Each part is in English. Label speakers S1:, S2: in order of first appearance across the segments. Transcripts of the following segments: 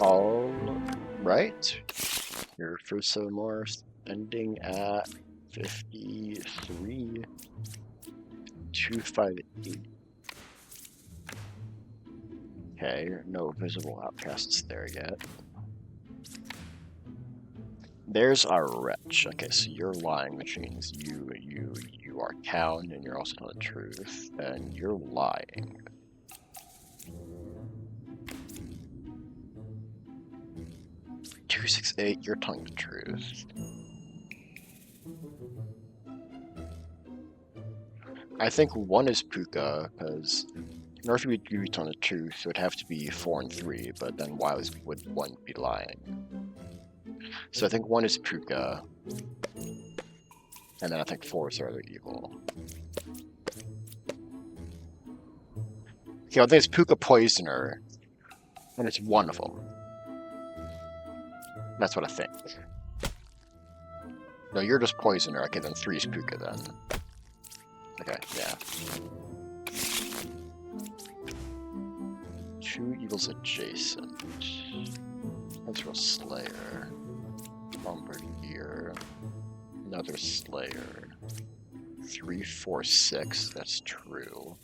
S1: All right. Your first 7 more, ending at 53, 258. Okay, no visible outcasts there yet. There's our wretch. Okay, so you're lying, which means you are town, and you're also telling the truth, and you're lying. 268, you're telling the truth. I think 1 is Puka, because in order for you to be telling the truth, it would have to be 4 and 3, but then why would 1 be lying? So I think 1 is Puka, and then I think 4 is rather evil. Okay, I think it's Puka Poisoner, and it's one of them. That's what I think. No, you're just Poisoner. Okay, then 3 is Puka then. Okay, yeah. 2 evils adjacent. Natural Slayer. Bombardier. Another Slayer. 3, 4, 6. That's true.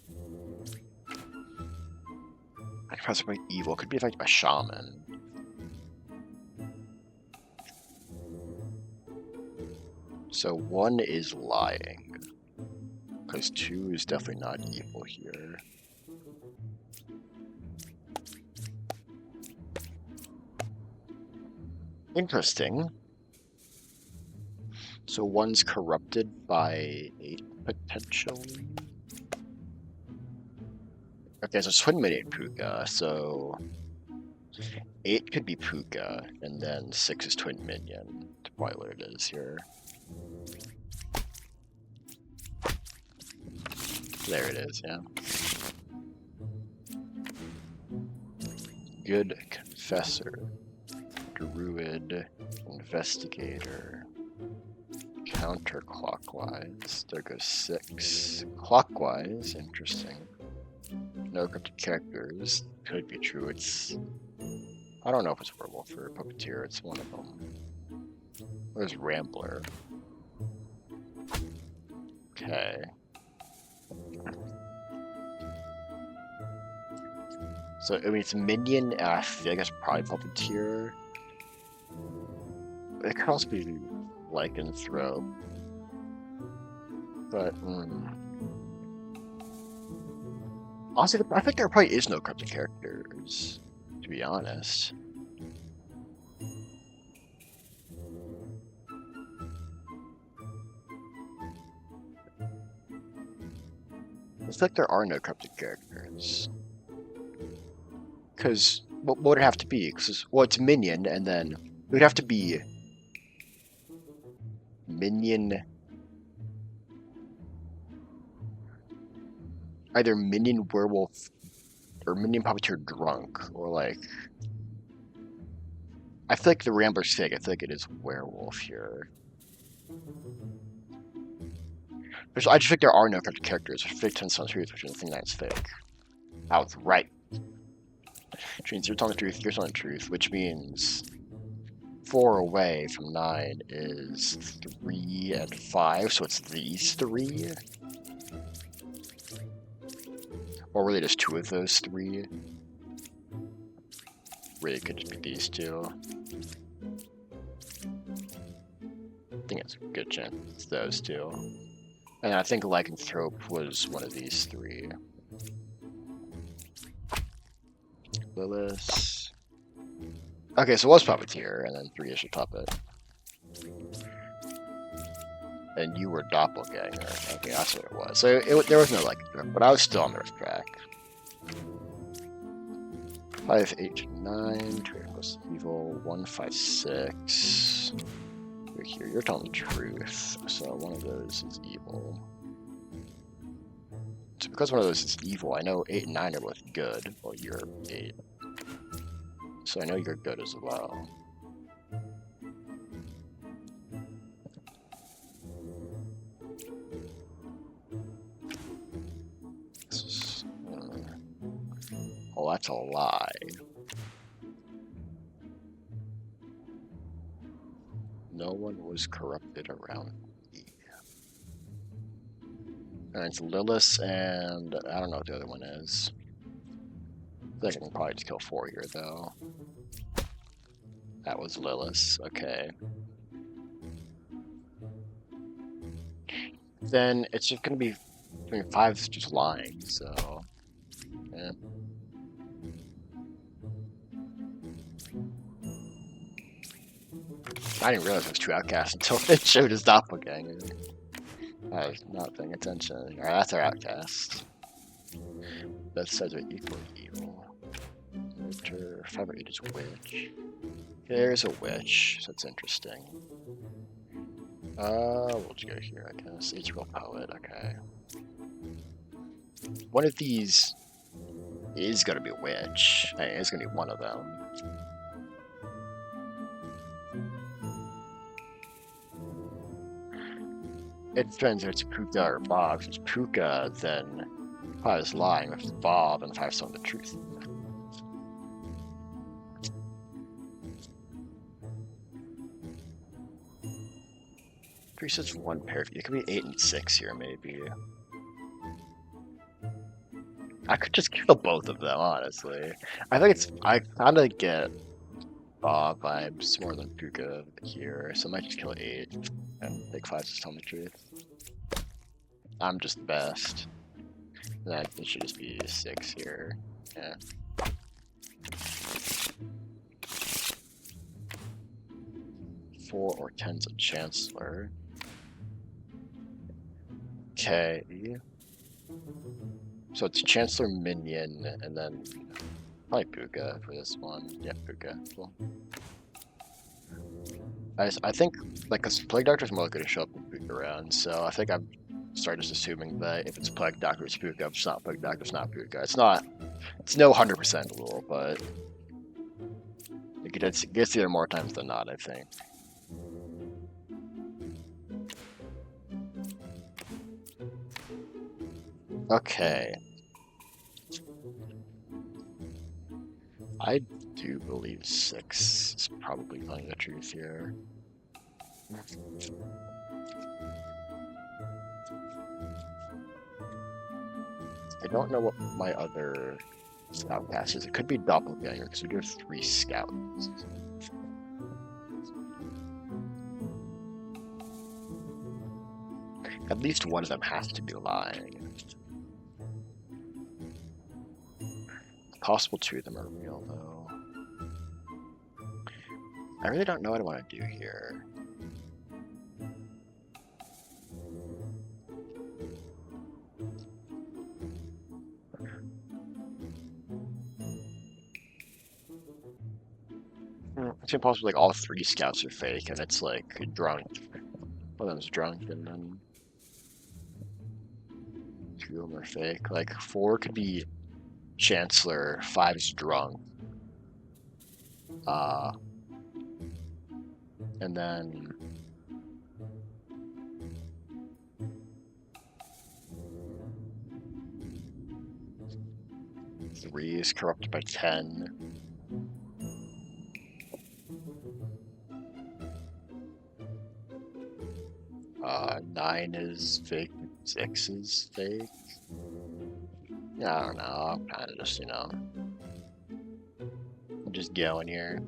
S1: I could possibly evil. Could be affected by Shaman. So 1 is lying. Because 2 is definitely not evil here. Interesting. So 1's corrupted by 8 potentially. Okay, so Twin Minion Puka, so 8 could be Puka, and then 6 is Twin Minion. That's probably what it is here. There it is, yeah. Good Confessor, Druid, Investigator, counterclockwise. There goes 6. Clockwise, interesting. No cryptic characters. Could be true. It's... I don't know if it's a werewolf or a puppeteer. It's one of them. Where's Rambler? Okay. So, I mean, it's Minion, and I think it's probably puppeteer. It could also be Lycanthrope. But, honestly, I think there probably is no cryptic characters, to be honest. It's like there are no cryptic characters. Because, what would it have to be? Because, well, it's Minion, and then it would have to be Minion... Either Minion Werewolf or Minion Puppeteer Drunk, or like... I feel like the Rambler's fake. I feel like it is Werewolf here. I just think there are no cryptic characters. Fake 10 Sun Truth, which is the thing that's fake. I was right. Which means you're telling the truth, you're telling the truth, which means 4 away from 9 is 3 and 5, so it's these 3. Or really just 2 of those 3. Really could just be these 2. I think it's a good chance it's those 2. And I think Lycanthrope was one of these 3. Lilith. Okay, so it was Puppeteer, and then 3 is your puppet. And you were Doppelganger. Okay, that's what it was. So there was no Lycanthrope, but I was still on the right track. 5, 8, 9, 2 plus evil, 1, 5, 6. Here, you're telling the truth, so one of those is evil. So because one of those is evil, I know 8 and 9 are both good. Well, you're 8. So I know you're good as well. Oh, that's a lie. No one was corrupted around me. And it's Lilith, and I don't know what the other one is. I think I can probably just kill 4 here, though. That was Lilith. Okay. Then it's just gonna be. I mean, 5's just lying, so. Yeah. I didn't realize it was 2 outcasts until it showed his doppelganger. I was not paying attention. Alright, that's our outcast. Both sides are equally evil. Winter, 5 or 8 is witch. There's a witch, so that's interesting. We'll just go here, I guess. H-Real Poet, okay. One of these is gonna be a witch. I mean, it's gonna be one of them. It depends if it's Puka or Bob. If it's Puka, then I was lying. If it's Bob, and if I was telling the truth. Presets 1 pair. It could be 8 and 6 here, maybe. I could just kill both of them, honestly. I think it's. I kind of get Bob vibes more than Puka here, so I might just kill 8 and take 5 to tell the truth. I'm just the best. That it should just be 6 here. Yeah. Four or 10's a Chancellor. Okay. So it's Chancellor Minion, and then probably Puka for this one. Yeah, Puka. Cool. I think, like, cause Plague Doctor's more likely to show up in Puka round, so I think I'm starting just assuming that if it's Plague Doctor, it's Puka. If it's not Plague Doctor, it's not Puka. It's no 100% rule, but it gets either more times than not, I think. Okay. I do believe 6 is probably telling the truth here. I don't know what my other scout pass is. It could be Doppelganger, because we do have 3 scouts. At least one of them has to be lying. Possible 2 of them are real, though. I really don't know what I want to do here. It's impossible, like, all 3 scouts are fake, and it's, like, drunk. One of them's drunk, and then 2 of them are fake. Like, 4 could be Chancellor, 5 is drunk. And then... Three is corrupted by 10. Nine is fake. 6 is fake. Yeah, I don't know. I'm kind of just, just going here.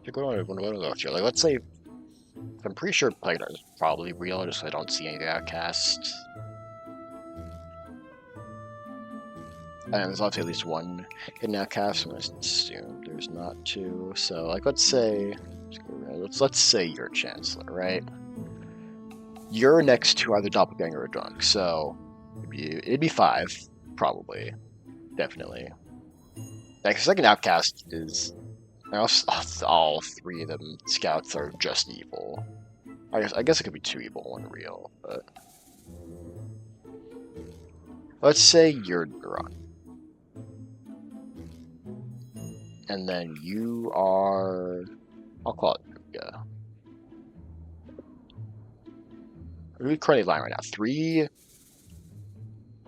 S1: Like, let's say, I'm pretty sure Plague Doctor is probably real, just so I don't see any outcasts. And there's obviously at least 1 hidden outcast, so I assume there's not 2. So, like, let's say you're Chancellor, right? You're next to either Doppelganger or Drunk, so it'd be 5, probably, definitely. Like, the second outcast is all 3 of them scouts are just evil. I guess it could be 2 evil, 1 real, but let's say you're Drunk. And then you are... I'll call it Puka. We're currently lying right now. 3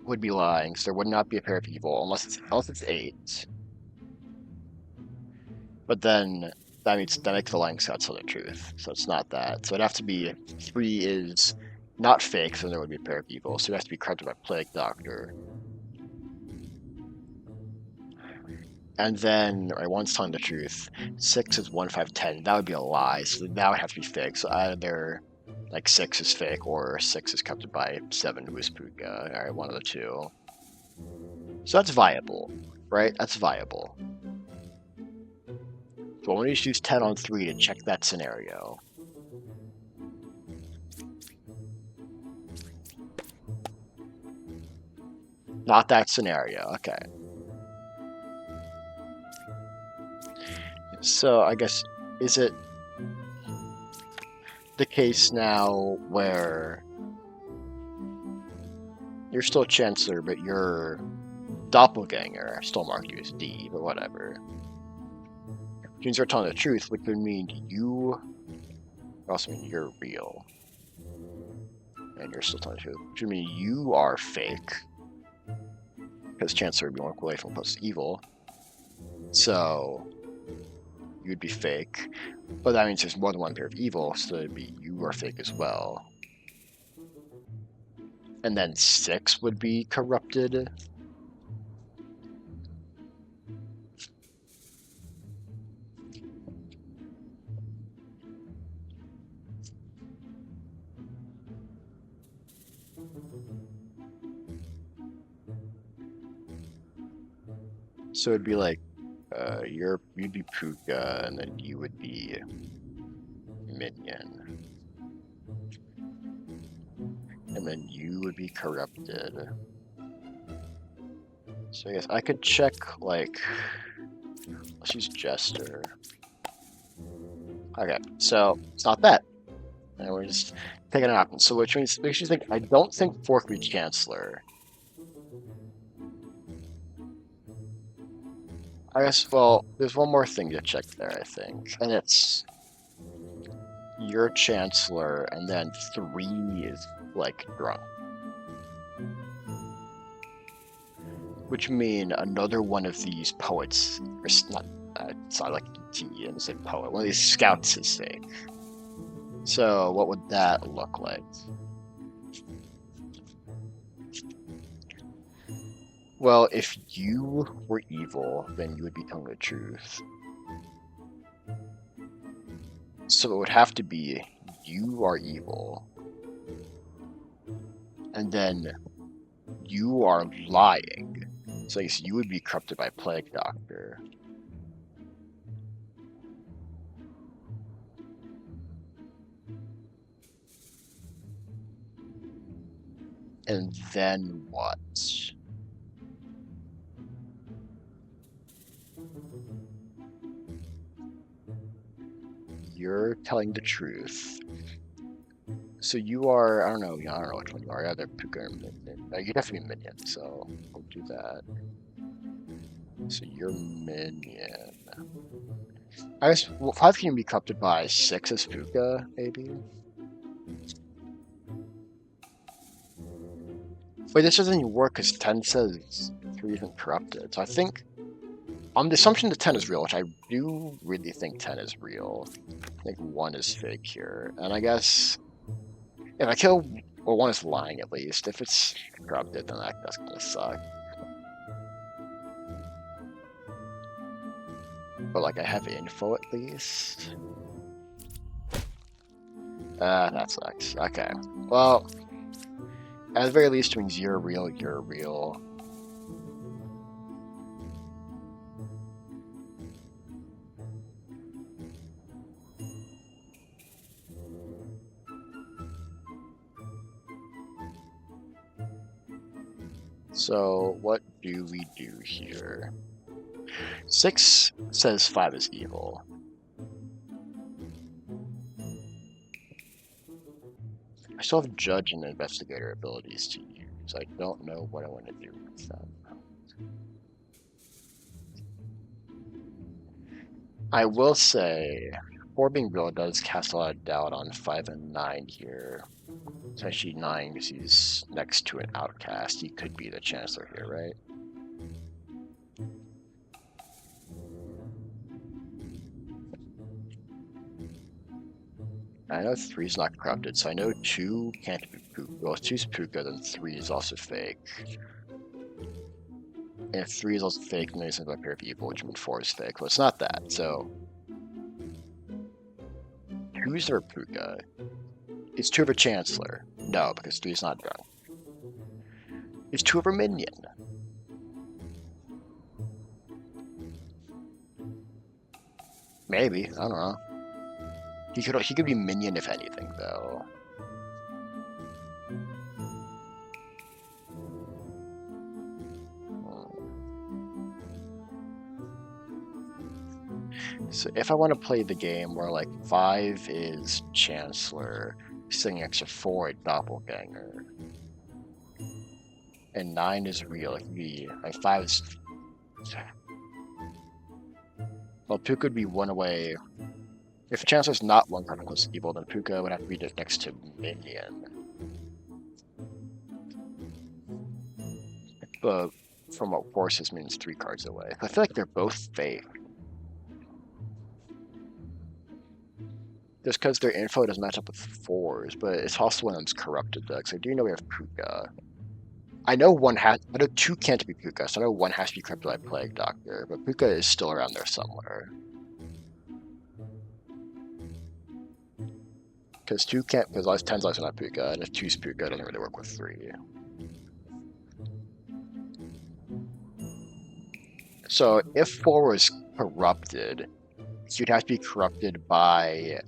S1: would be lying, so there would not be a pair of evil unless it's 8. But then that makes the lying scout tell the truth. So it's not that. So it'd have to be 3 is not fake, so there would be a pair of evil. So it has to be corrupted by Plague Doctor. And then, right, 1's telling the truth. 6 is 1, 5, 10. That would be a lie. So that would have to be fake. So either like 6 is fake or 6 is corrupted by 7, who is Puka. Alright, one of the two. So that's viable, right? That's viable. So I want to just use 10 on 3 to check that scenario. Not that scenario, okay. So I guess, is it the case now where you're still Chancellor, but your doppelganger still marked you as D, but whatever. Means you're telling the truth, which would mean you also mean you're real. And you're still telling the truth, which would mean you are fake. Because Chancellor would be 1 away from plus evil. So you'd be fake. But that means there's more than 1 pair of evil, so it'd be you are fake as well. And then 6 would be corrupted. So it'd be like, you'd be Puka, and then you would be Minion. And then you would be corrupted. So I guess I could check, like, let's use Jester. Okay, so it's not that. And we're just taking an option. So which means, makes you think, I don't think Fork would be Chancellor. I guess, well, there's one more thing to check there, I think. And it's your Chancellor, and then 3 is, like, drunk. Which mean another one of these poets, or not, it's not like T and say poet, one of these scouts is fake. So what would that look like? Well, if you were evil, then you would be telling the truth. So it would have to be you are evil. And then you are lying. So I guess you would be corrupted by Plague Doctor. And then what? You're telling the truth. So you are, I don't know which one you are. Either Puka or Minion. You'd have to be Minion, so we'll do that. So you're Minion. I guess, well, 5 can be corrupted by 6 as Puka, maybe? Wait, this doesn't even work because 10 says 3 isn't corrupted. So I think, on the assumption that 10 is real, which I do really think 10 is real, I think 1 is fake here. And I guess, if I kill, well, 1 is lying at least. If it's corrupted, then that's gonna suck. But like, I have info at least. That sucks. Okay. Well, at the very least, it means you're real, you're real. So, what do we do here? 6 says 5 is evil. I still have Judge and Investigator abilities to use. I don't know what I want to do with them. I will say, 4 being real does cast a lot of doubt on 5 and 9 here. Especially 9 because he's next to an outcast. He could be the Chancellor here, right? I know 3 is not corrupted, so I know 2 can't be Puka. Well, if 2 is Puka, then 3 is also fake. And if 3 is also fake, then there's a pair of evil, which means 4 is fake. Well, it's not that, so 2 is our Puka. Is 2 of a Chancellor? No, because 3 is not drunk. Is 2 of a Minion? Maybe, I don't know. He could be Minion if anything, though. So if I want to play the game where like 5 is Chancellor, sitting next to 4 is Doppelganger, and 9 is real, it could be like 5 is. Well, Puka would be one away. If Chancellor's not one card close to evil, then Puka would have to be next to Minion. But from what Forces means 3 cards away. I feel like they're both fake. Just because their info doesn't match up with 4s, but it's also one of them's corrupted decks. I do know we have Puka. I know 2 can't be Puka, so I know 1 has to be corrupted by Plague Doctor, but Puka is still around there somewhere. Because 2 can't, because 10's also not Puka, and if 2's Puka, it doesn't really work with 3. So if 4 was corrupted, you'd have to be corrupted by,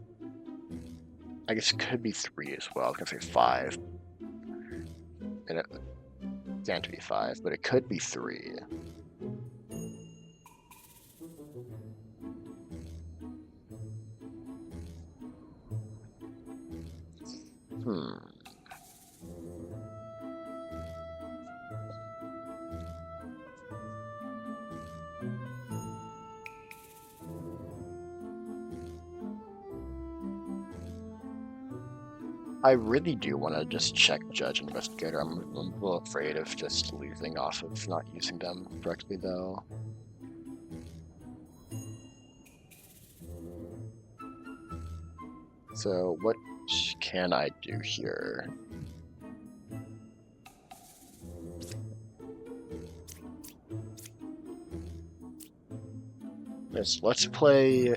S1: I guess it could be 3 as well. I was going to say 5. And it can't be 5, but it could be 3. I really do want to just check Judge and Investigator. I'm a little afraid of just losing off of not using them correctly, though. So what can I do here? Let's play.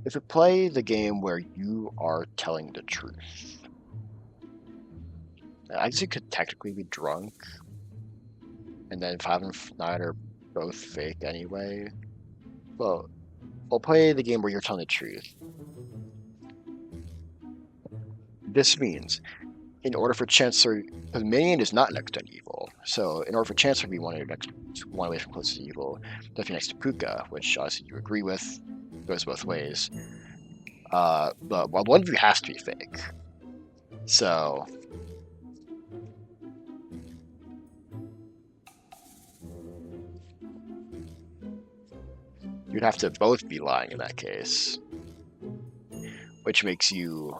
S1: If we play the game where you are telling the truth, I guess you could technically be drunk, and then 5 and 9 are both fake anyway. Well, we'll play the game where you're telling the truth. This means, in order for Chancellor, because Minion is not next to an evil, so in order for Chancellor to be one away from closest to evil, definitely next to Puka, which obviously you agree with, goes both ways. But well, one of you has to be fake. So you'd have to both be lying in that case, which makes you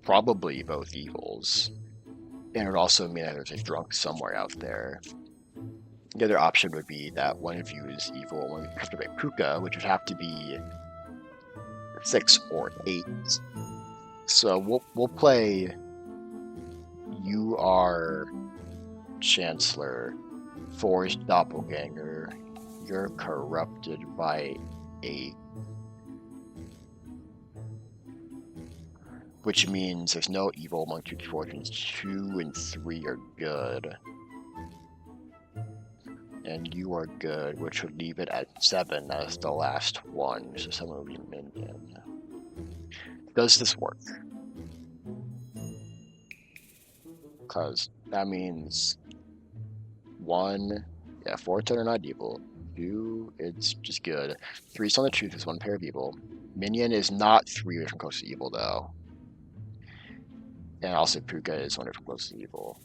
S1: probably both evils. And it would also mean that there's a drunk somewhere out there. The other option would be that one of you is evil, one of you has to be Puka, which would have to be 6 or 8. So we'll play. You are Chancellor, 4 is Doppelganger. You're corrupted by 8. Which means there's no evil among 2 fortunes. 2 and 3 are good. And you are good, which would leave it at 7 as the last one. So someone will be Minion. Does this work? Because that means 1, 4 10 are not evil. 2, it's just good. 3 is on the truth, is 1 pair of evil. Minion is not 3 from close to evil, though. And also Puka is 1 from close to evil.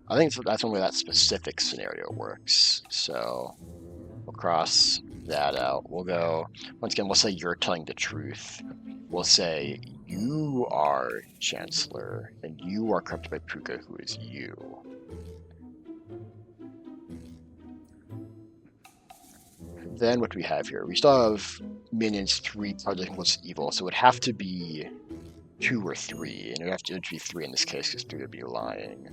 S1: I think that's one way that specific scenario works. So we'll cross that out. We'll go, once again, we'll say you're telling the truth. We'll say you are Chancellor, and you are corrupted by Puka, who is you. then what do we have here? We still have minions 3 target equals evil, so it would have to be 2 or 3, and it would have to be 3 in this case because 3 would be lying.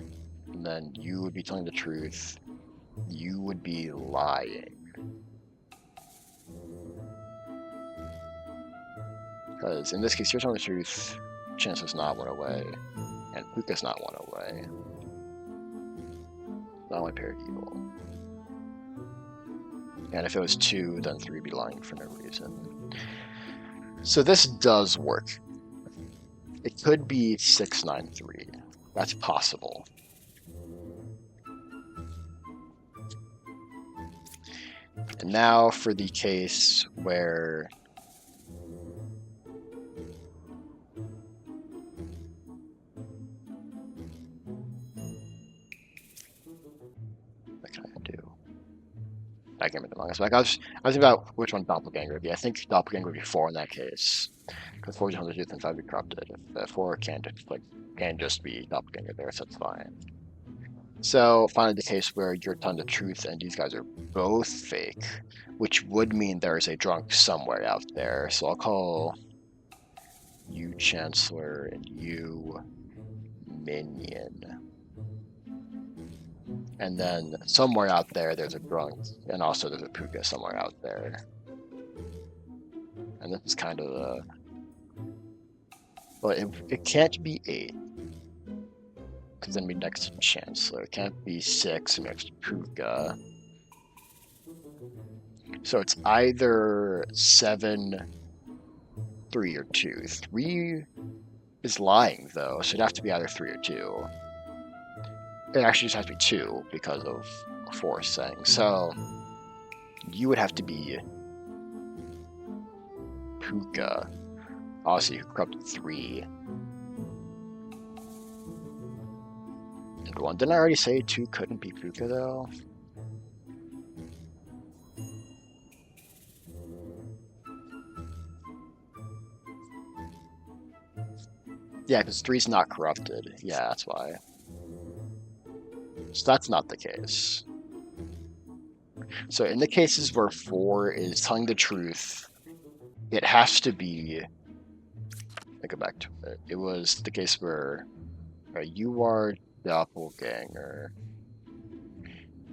S1: And then you would be telling the truth. You would be lying. Because in this case, you're telling the truth, Chance is not 1 away, and Puka's not 1 away. Not only pair of evil. And if it was 2, then 3 would be lying for no reason. So this does work. It could be 693. That's possible. And now for the case where what can I do? I can't remember the longest. Like I was thinking about which one Doppelganger would be. I think Doppelganger would be 4 in that case. Because 4 is 100 youth and 5 would be corrupted. If 4 can just be Doppelganger there, so that's fine. So finally the case where you're telling the truth and these guys are both fake, which would mean there is a drunk somewhere out there. So I'll call you Chancellor and you Minion. And then somewhere out there there's a drunk, and also there's a Puka somewhere out there. And this is kind of the... But it can't be 8. Because then we next to Chancellor. It can't be 6 next to Puka. So it's either 7, 3, or 2. 3 is lying, though, so it'd have to be either 3 or 2. It actually just has to be 2 because of 4 saying. So you would have to be Puka. Obviously, who corrupted 3. And 1. Didn't I already say 2 couldn't be Puka, though? Yeah, because 3's not corrupted. Yeah, that's why. So that's not the case. So in the cases where 4 is telling the truth, it has to be... Let me go back to it. It was the case where you are Doppelganger,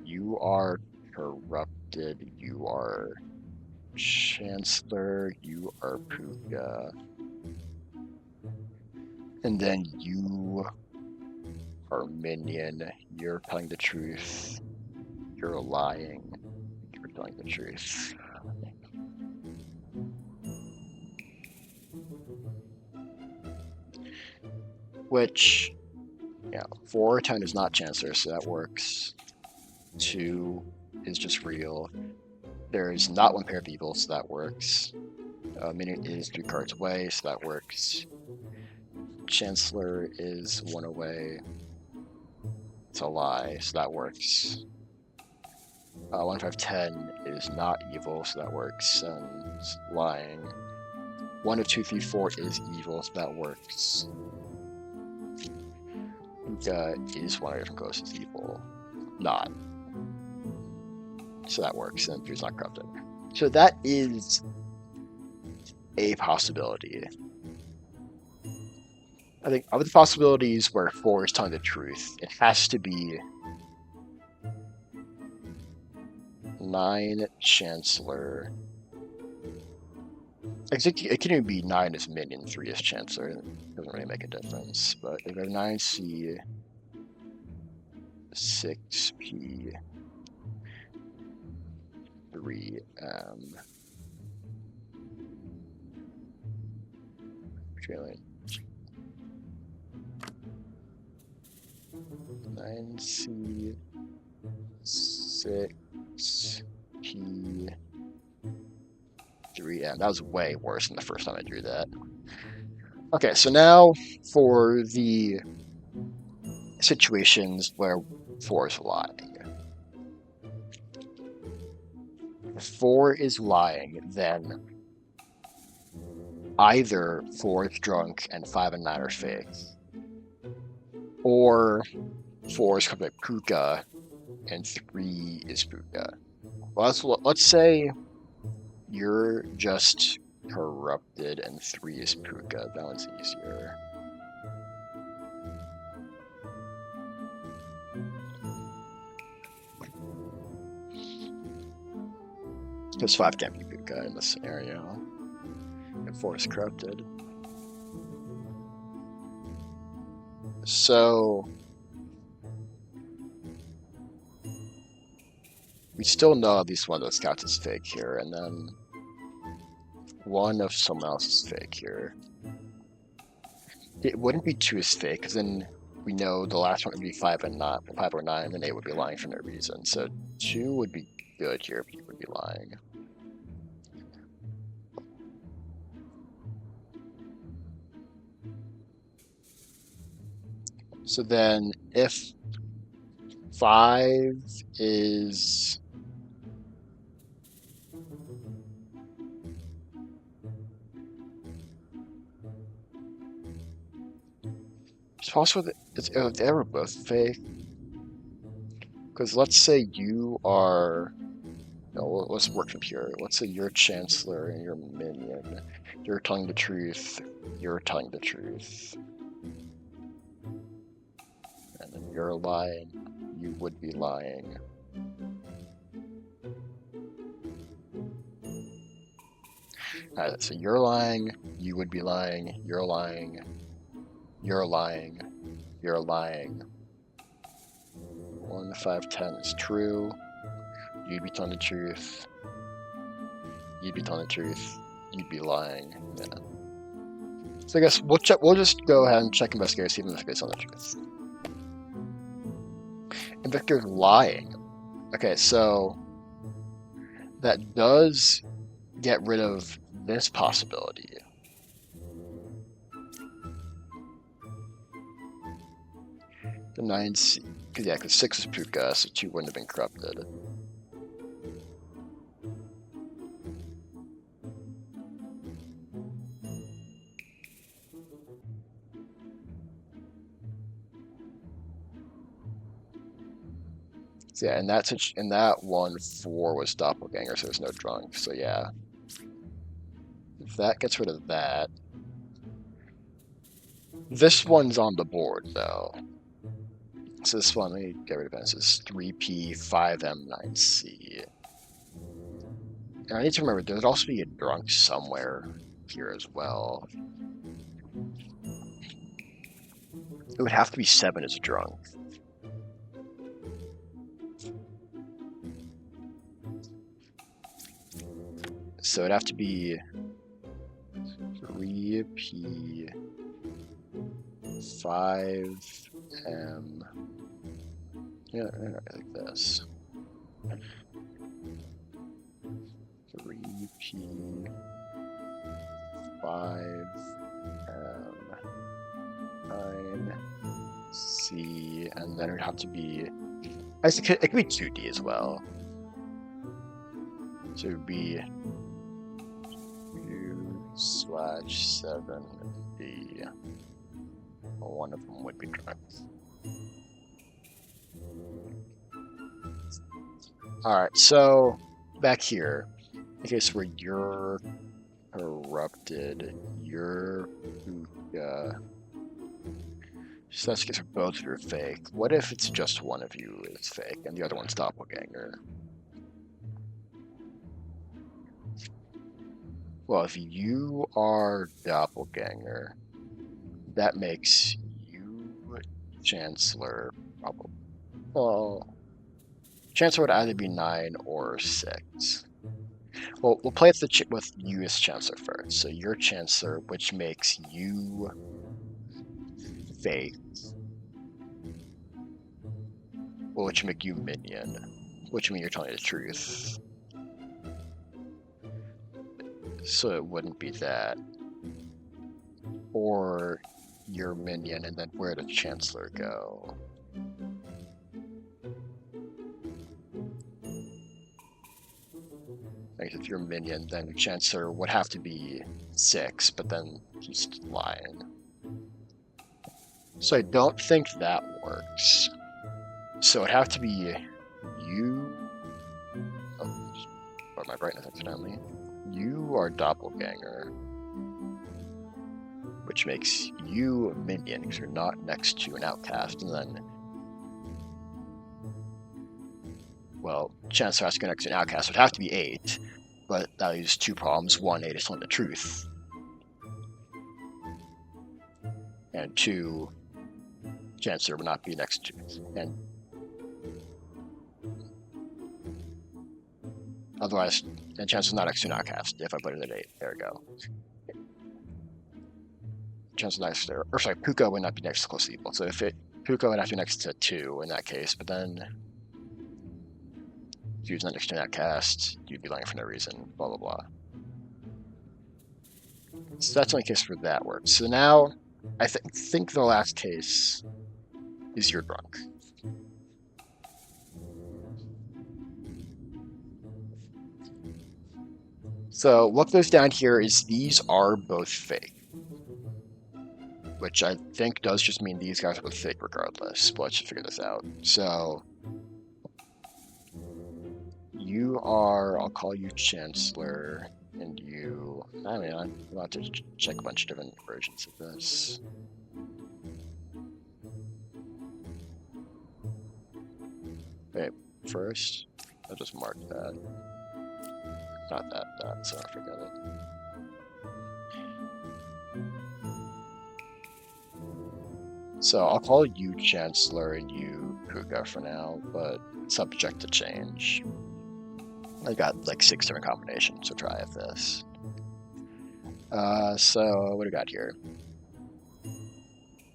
S1: you are corrupted, you are Chancellor, you are Puka, and then you are Minion, you're telling the truth, you're lying, you're telling the truth. Which, yeah, 4 10 is not Chancellor, so that works. 2 is just real. There's not 1 pair of evil, so that works. Minion is 3 cards away, so that works. Chancellor is 1 away. It's a lie, so that works. 1 5 10 is not evil, so that works. And it's lying. 1 of 2 3 4 is evil, so that works. Puka is 1 of different ghosts is evil. Not. So that works, and 3 is not corrupted. So that is a possibility. I think of the possibilities where 4 is telling the truth, it has to be 9 Chancellor. It can even be 9 as Minion, 3 as Chancellor. It doesn't really make a difference. But if we have 9C, 6P, 3M, trailing 9C, 6P, 3M. That was way worse than the first time I drew that. Okay, so now for the situations where 4 is lying. If 4 is lying, then either 4 is drunk and 5 and 9 are fake, or 4 is coming like Puka and 3 is Puka. Well, let's say you're just corrupted, and 3 is Puka. That one's easier. Because 5 can't be Puka in this scenario. And 4 is corrupted. So we still know at least one of those scouts is fake here, and then one of someone else is fake here. It wouldn't be 2 is fake, because then we know the last one would be 5 and not 5 or 9, and then 8 would be lying for no reason. So 2 would be good here, but 8 would be lying. So then if 5 is it's possible that if they were both fake. Because let's say you are, no, let's work from here. Let's say you're Chancellor and you're Minion. You're telling the truth. You're telling the truth. And then you're lying. You would be lying. Alright, so you're lying. You would be lying. You're lying. You're lying. You're lying. 1, 5, 10 is true. You'd be telling the truth. You'd be telling the truth. You'd be lying. Yeah. So I guess we'll check. We'll just go ahead and check investigator, see if investigator's telling the truth. Investigator's lying. Okay, so that does get rid of this possibility. The 9's, because 6 is Puka, so 2 wouldn't have been corrupted. So yeah, in that one, 4 was doppelganger, so there's no drunk. So yeah, if that gets rid of that, this one's on the board though. So this one, let me get rid of it. This is 3P, 5M, 9C. And I need to remember, there would also be a drunk somewhere here as well. It would have to be 7 as a drunk. So it'd have to be 3P, 5M. Yeah, like this. 3P, 5M, 9C, and then it would have to be. I guess it could be 2D as well. So it would be 2/7D. One of them would be drunk. Alright, so back here, in case where you're corrupted, you're Puka. So that's because both of you are fake. What if it's just one of you is fake and the other one's doppelganger? Well, if you are doppelganger, that makes you Chancellor probably. Well, Chancellor would either be 9 or 6. Well, we'll play with you as Chancellor first. So you're Chancellor, which makes you fake. Well, which make you Minion, which means you're telling the truth. So it wouldn't be that. Or you're Minion, and then where does Chancellor go? Like if you're Minion, then Chancellor would have to be 6, but then he's lying. So I don't think that works. So it'd have to be you. Oh, just brought my brightness accidentally. You are doppelganger, which makes you a minion because you're not next to an outcast, and then, well, chance has to go next to an outcast would have to be 8, but that leaves 2 problems. 1, 8 is telling the truth, and 2, Chancellor would not be next to, and otherwise, and Chancellor's not next to an outcast if I put it at 8. There we go. Chancellor next to, or sorry, Puka would not be next to close to evil. So if Puka would have to be next to 2 in that case, but then if you're not next to an outcast, you'd be lying for no reason, blah blah blah. So that's the only case where that works. So now, I think the last case is you're drunk. So what goes down here is these are both fake, which I think does just mean these guys are both fake regardless, but let's just figure this out. So you are, I'll call you Chancellor, and you, I mean, I'm about to check a bunch of different versions of this. Wait, first, I'll just mark that. Not that, so I forget it. So I'll call you Chancellor and you Puka for now, but subject to change. I got like 6 different combinations, so try if this. So what do we got here?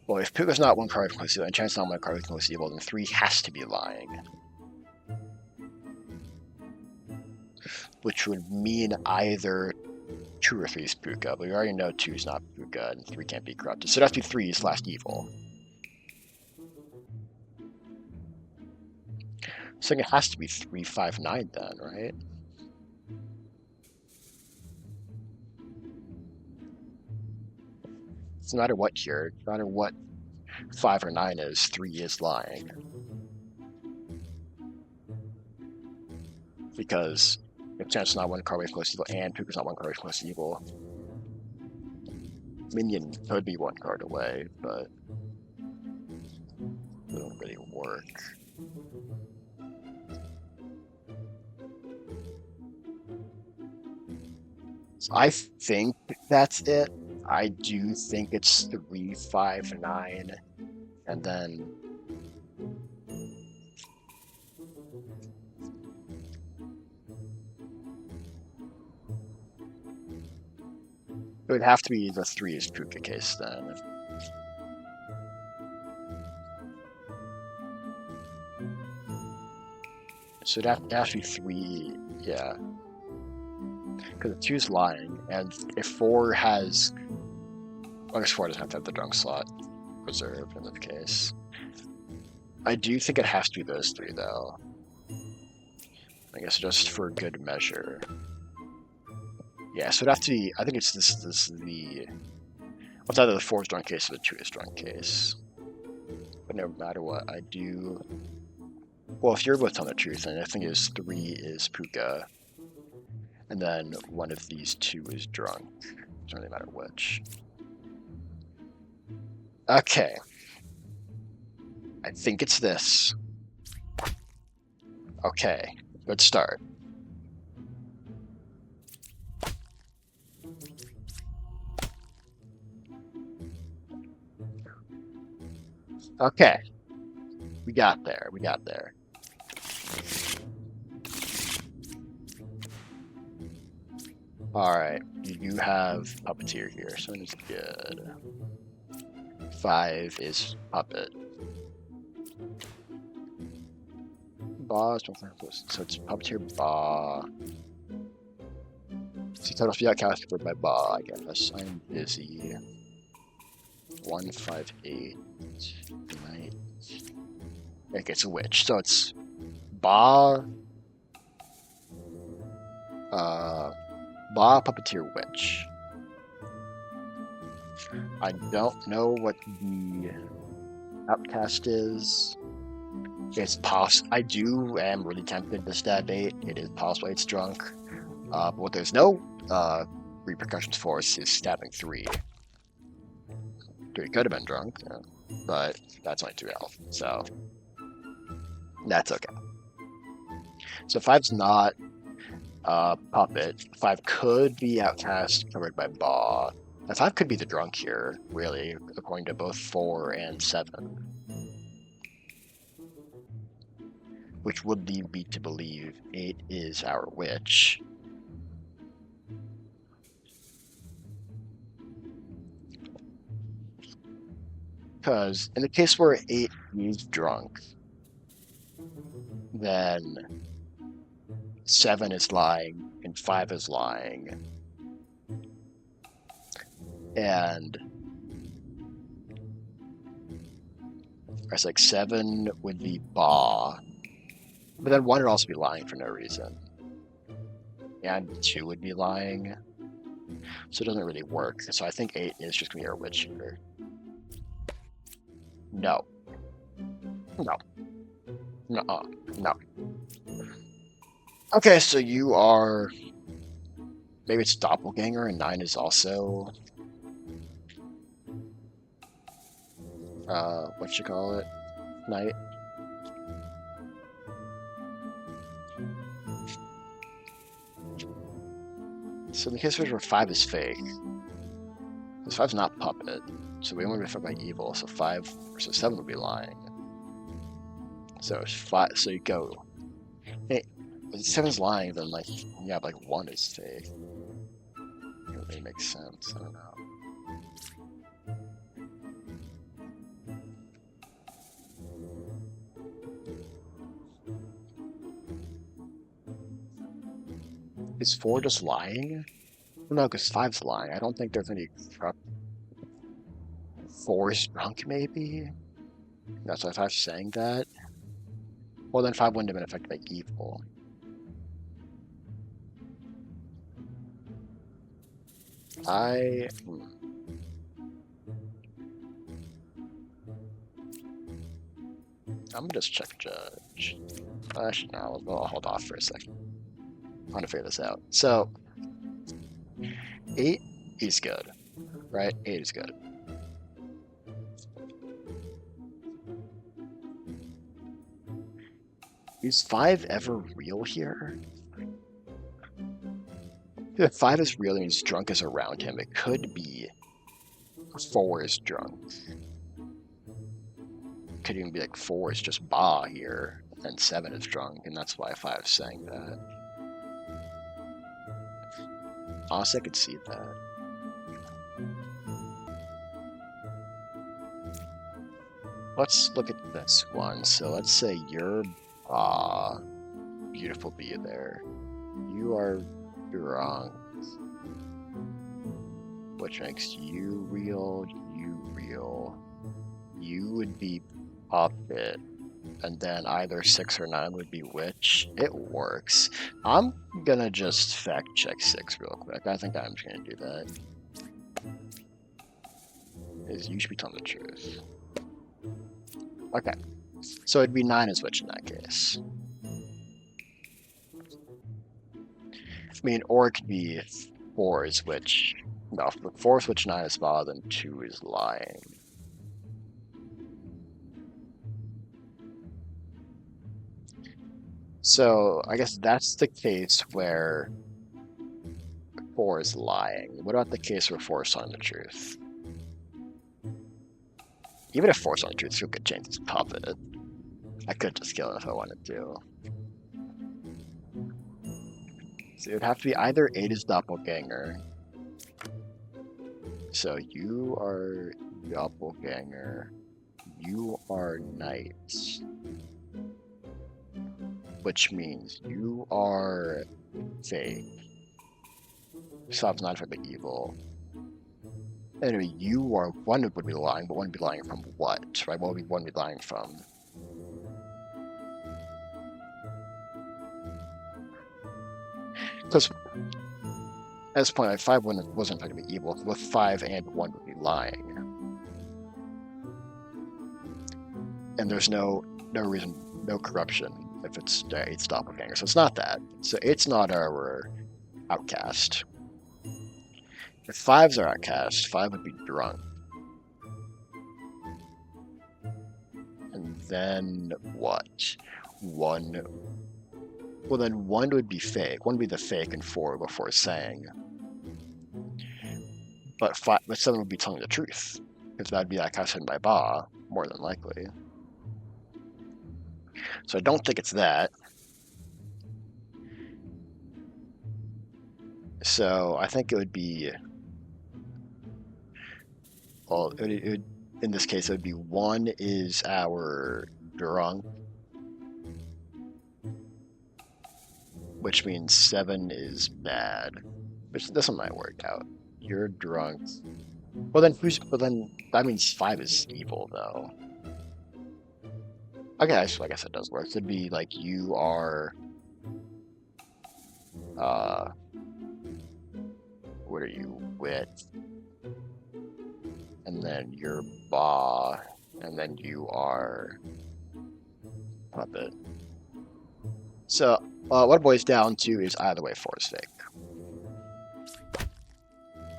S1: Well, if Puka's not 1 card with close evil and Chancellor's not 1 card with close evil, then 3 has to be lying. Which would mean either 2 or 3 is Puka, but we already know 2 is not Puka and 3 can't be corrupted. So it has to be 3 is last evil. So it has to be 3, 5, 9 then, right? So no matter what here, no matter what 5 or 9 is, 3 is lying. Because if Chancellor's not 1 card away from close evil and Puka's not 1 card away from close evil, Minion could be 1 card away, but it won't really work. So I think that's it. I do think it's 3, 5, 9, and then it would have to be the 3 is Puka case then. So it has to be 3, yeah. Because 2 is lying, and if 4 has... Well, I guess 4 doesn't have to have the drunk slot reserved in that case. I do think it has to be those 3, though. I guess just for good measure. Yeah, so it'd have to be... I think it's this the... It's either the 4 is drunk case or the 2 is drunk case. But no matter what, I do... Well, if you're both telling the truth, then I think it's 3 is Puka. And then one of these 2 is drunk. It doesn't really matter which. Okay. I think it's this. Okay, good start. Okay. We got there. Alright, you have Puppeteer here, so it's good. 5 is Puppet. Ba, so it's Puppeteer Ba. See, total speed outcast covered by Ba, I guess. I'm busy. 1, 5, 8. Tonight. Okay, it's a witch, so it's Ba. Ba, Puppeteer, Witch. I don't know what the outcast is. It's possible. I am really tempted to stab 8. It is possible it's drunk. But what there's no repercussions for us is stabbing 3. 3 could have been drunk, yeah, but that's only 2 health, so that's okay. So 5's not puppet. 5 could be outcast, covered by Baw. Now 5 could be the drunk here, really, according to both 4 and 7. Which would lead me to believe 8 is our witch. Because in the case where 8 is drunk, then 7 is lying and 5 is lying. And it's like 7 would be Baw. But then 1 would also be lying for no reason. And 2 would be lying. So it doesn't really work. So I think 8 is just going to be our witch here. No. No. No. No. Okay, so you are... Maybe it's Doppelganger, and 9 is also... what you call it? Knight? So in the case where 5 is fake, because 5's not puppet, so we won't be affected by evil, so 5 versus 7 would be lying. So 5, so you go, hey, if 7's lying, then like, yeah, like 1 is fake. It really makes sense, I don't know. Is 4 just lying? No, because 5's lying. I don't think there's any... 4 is drunk, maybe? That's why 5's saying that. Well, then 5 wouldn't have been affected by evil. I'm gonna just check Judge. Actually, no, I'll hold off for a second. I'm trying to figure this out. So, 8 is good, right? 8 is good. Is 5 ever real here? If 5 is real and he's drunk as around him, it could be 4 is drunk. It could even be like 4 is just Ba here, and 7 is drunk, and that's why 5 is saying that. Honestly, I could see that. Let's look at this one. So let's say you're beautiful bee there. You are drunk, which makes you real, you real. You would be puppet, and then either 6 or 9 would be witch. It works. I'm gonna just fact check 6 real quick. I think I'm just gonna do that. Is you should be telling the truth. Okay, so it'd be 9 is witch in that case. I mean, or it could be 4 is witch. No, 4 is witch, 9 is Ba, then 2 is lying. So I guess that's the case where 4 is lying. What about the case where 4 is telling the truth? Even if 4 is telling the truth, still could change his puppet. I could just kill it if I wanted to. So it would have to be either 8 is Doppelganger. So you are Doppelganger. You are Knight. Which means you are fake. So it's not affected by evil. Anyway, you are... 1 would be lying, but 1 would be lying from what? Right? What would 1 be lying from? Because at this point, like, 5 wasn't going to be evil. With 5 and 1 would be lying. And there's no reason, no corruption if it's 8's Doppelganger. So it's not that. So it's not our outcast. If 5s are outcast, 5 would be drunk. And then what? 1. Well, then 1 would be fake. 1 would be the fake, and 4 before saying. But 7 would be telling the truth, because that would be outcasted by Ba, more than likely. So I don't think it's that. So I think it would be, well, in this case, it would be 1 is our drunk, which means 7 is bad. Which this one might work out. You're drunk. Well then, that means 5 is evil though. Okay, I guess it does work. It'd be like you are. What are you with? And then you're Ba, and then you are Puppet. So what it boils down to is either way 4 is fake.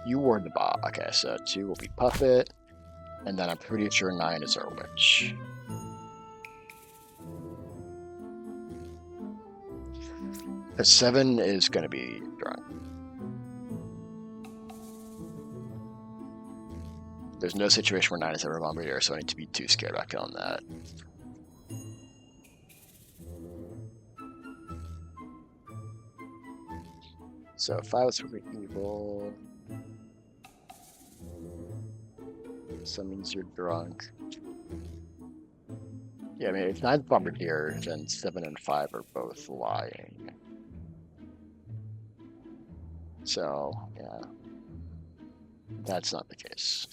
S1: You were the Ba. Okay, so 2 will be Puppet, and then I'm pretty sure 9 is our witch. Because 7 is going to be drunk. There's no situation where 9 is ever Bombardier, so I need to be too scared about killing that. So 5 is super evil. So that means you're drunk. Yeah, I mean, if 9's Bombardier, then 7 and 5 are both lying. So, yeah. That's not the case.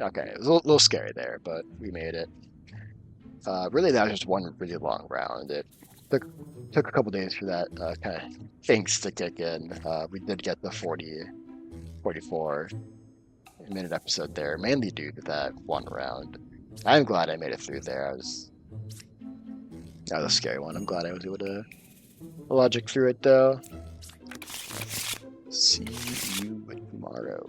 S1: Okay, it was a little scary there, but we made it. Really, that was just one really long round. It took a couple days for that kind of things to kick in. We did get the 44-minute episode there, mainly due to that one round. I'm glad I made it through there. That was a scary one. I'm glad I was able to logic through it, though. See you tomorrow.